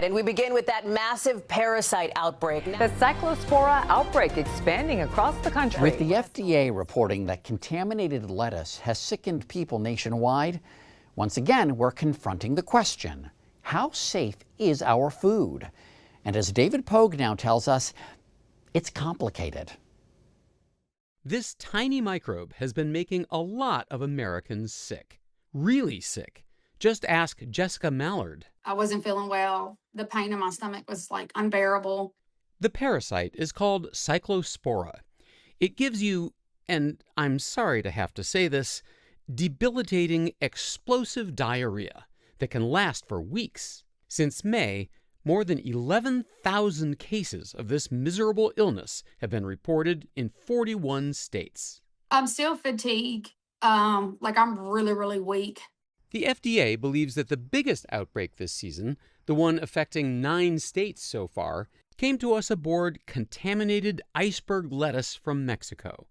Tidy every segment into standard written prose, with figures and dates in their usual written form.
And we begin with that massive parasite outbreak. The Cyclospora outbreak expanding across the country. With the FDA reporting that contaminated lettuce has sickened people nationwide, once again, we're confronting the question, how safe is our food? And as David Pogue now tells us, it's complicated. This tiny microbe has been making a lot of Americans sick, really sick. Just ask Jessica Mallard. I wasn't feeling well. The pain in my stomach was like unbearable. The parasite is called Cyclospora. It gives you, and I'm sorry to have to say this, debilitating, explosive diarrhea that can last for weeks. Since May, more than 11,000 cases of this miserable illness have been reported in 41 states. I'm still fatigued. Like I'm really, really weak. The FDA believes that the biggest outbreak this season, the one affecting 9 states so far, came to us aboard contaminated iceberg lettuce from Mexico.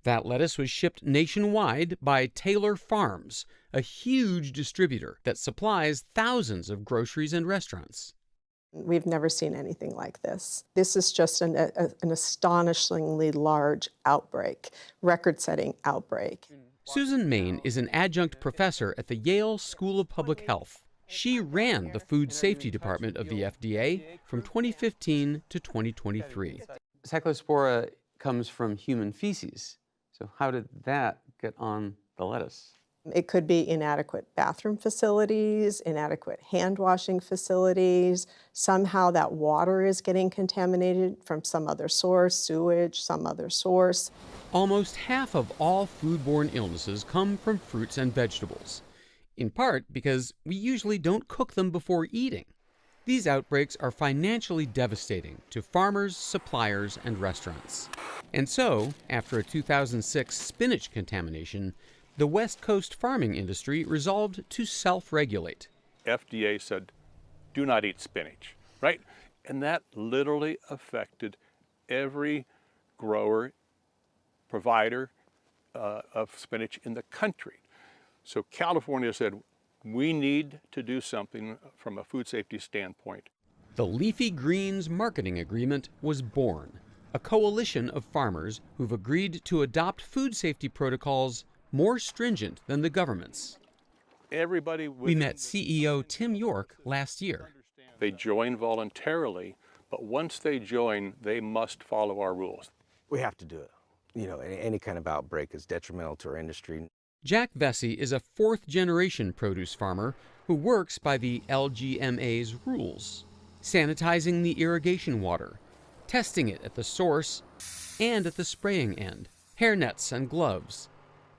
That lettuce was shipped nationwide by Taylor Farms, a huge distributor that supplies thousands of groceries and restaurants. We've never seen anything like this. This is just an astonishingly large outbreak, record-setting outbreak. Susan Main is an adjunct professor at the Yale School of Public Health. She ran the Food Safety Department of the FDA from 2015 to 2023. Cyclospora comes from human feces. So how did that get on the lettuce? It could be inadequate bathroom facilities, inadequate hand washing facilities. Somehow that water is getting contaminated from some other source, sewage, some other source. Almost half of all foodborne illnesses come from fruits and vegetables, in part because we usually don't cook them before eating. These outbreaks are financially devastating to farmers, suppliers, and restaurants. And so, after a 2006 spinach contamination, the West Coast farming industry resolved to self-regulate. FDA said, do not eat spinach, right? And that literally affected every grower, provider of spinach in the country. So California said, we need to do something from a food safety standpoint. The Leafy Greens Marketing Agreement was born, a coalition of farmers who've agreed to adopt food safety protocols more stringent than the government's. We met CEO Tim York last year. They join voluntarily, but once they join, they must follow our rules. We have to do it. You know, any kind of outbreak is detrimental to our industry. Jack Vesey is a fourth-generation produce farmer who works by the LGMA's rules, sanitizing the irrigation water, testing it at the source and at the spraying end, hairnets and gloves,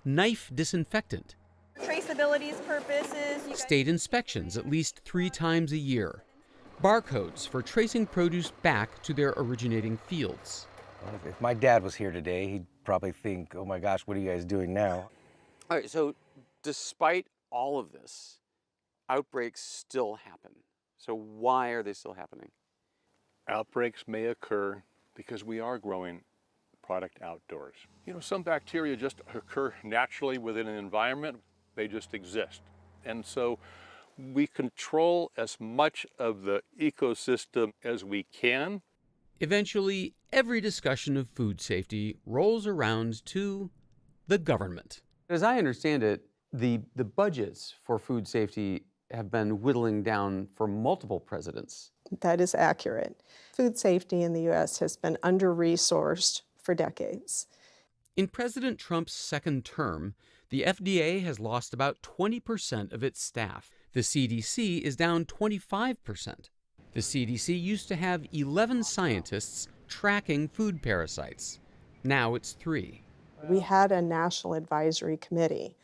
knife disinfectant, traceability purposes, state inspections at least 3 times a year, barcodes for tracing produce back to their originating fields. If my dad was here today, he'd probably think, oh my gosh, what are you guys doing now? All right, so despite all of this, outbreaks still happen. So why are they still happening? Outbreaks may occur because we are growing product outdoors. You know, some bacteria just occur naturally within an environment. They just exist. And so we control as much of the ecosystem as we can. Eventually, every discussion of food safety rolls around to the government. As I understand it, the budgets for food safety have been whittling down for multiple presidents. That is accurate. Food safety in the U.S. has been under-resourced for decades. In President Trump's second term, the FDA has lost about 20% of its staff. The CDC is down 25%. The CDC used to have 11 scientists tracking food parasites. Now it's 3. We had a national advisory committee,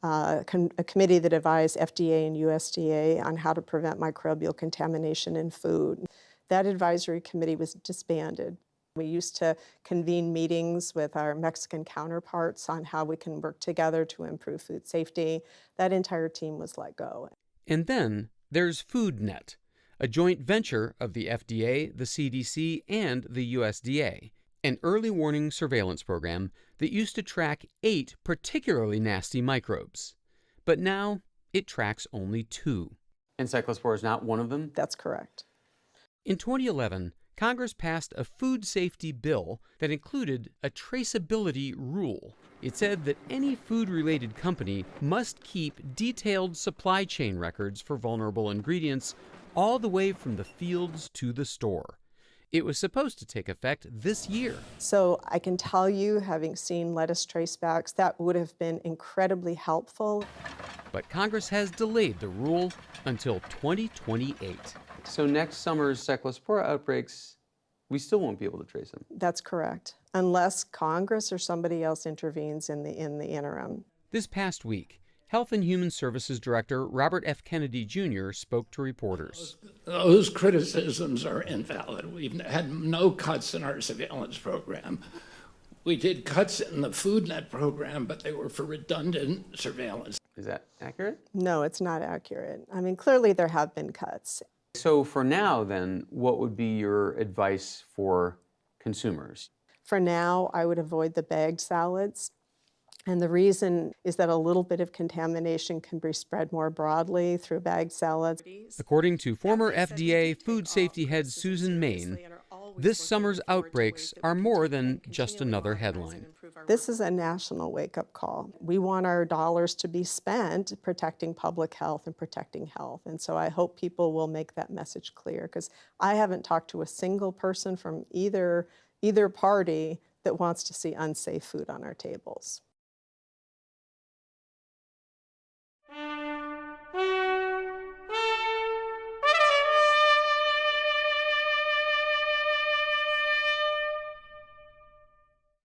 a committee that advised FDA and USDA on how to prevent microbial contamination in food. That advisory committee was disbanded. We used to convene meetings with our Mexican counterparts on how we can work together to improve food safety. That entire team was let go. And then there's FoodNet, a joint venture of the FDA, the CDC, and the USDA, an early warning surveillance program that used to track 8 particularly nasty microbes. But now it tracks only 2. And Cyclospora is not one of them? That's correct. In 2011, Congress passed a food safety bill that included a traceability rule. It said that any food-related company must keep detailed supply chain records for vulnerable ingredients all the way from the fields to the store. It was supposed to take effect this year. So I can tell you, having seen lettuce tracebacks, that would have been incredibly helpful. But Congress has delayed the rule until 2028. So next summer's Cyclospora outbreaks, we still won't be able to trace them. That's correct, unless Congress or somebody else intervenes in the interim. This past week, Health and Human Services Director Robert F. Kennedy Jr. spoke to reporters. Those criticisms are invalid. We've had no cuts in our surveillance program. We did cuts in the Food Net program, but they were for redundant surveillance. Is that accurate? No, it's not accurate. I mean, clearly there have been cuts. So for now, then, what would be your advice for consumers? For now, I would avoid the bagged salads. And the reason is that a little bit of contamination can be spread more broadly through bagged salads. According to former FDA food safety head Susan Main, this summer's outbreaks are more than just another headline. This is a national wake-up call. We want our dollars to be spent protecting public health and protecting health. And so I hope people will make that message clear, because I haven't talked to a single person from either party that wants to see unsafe food on our tables.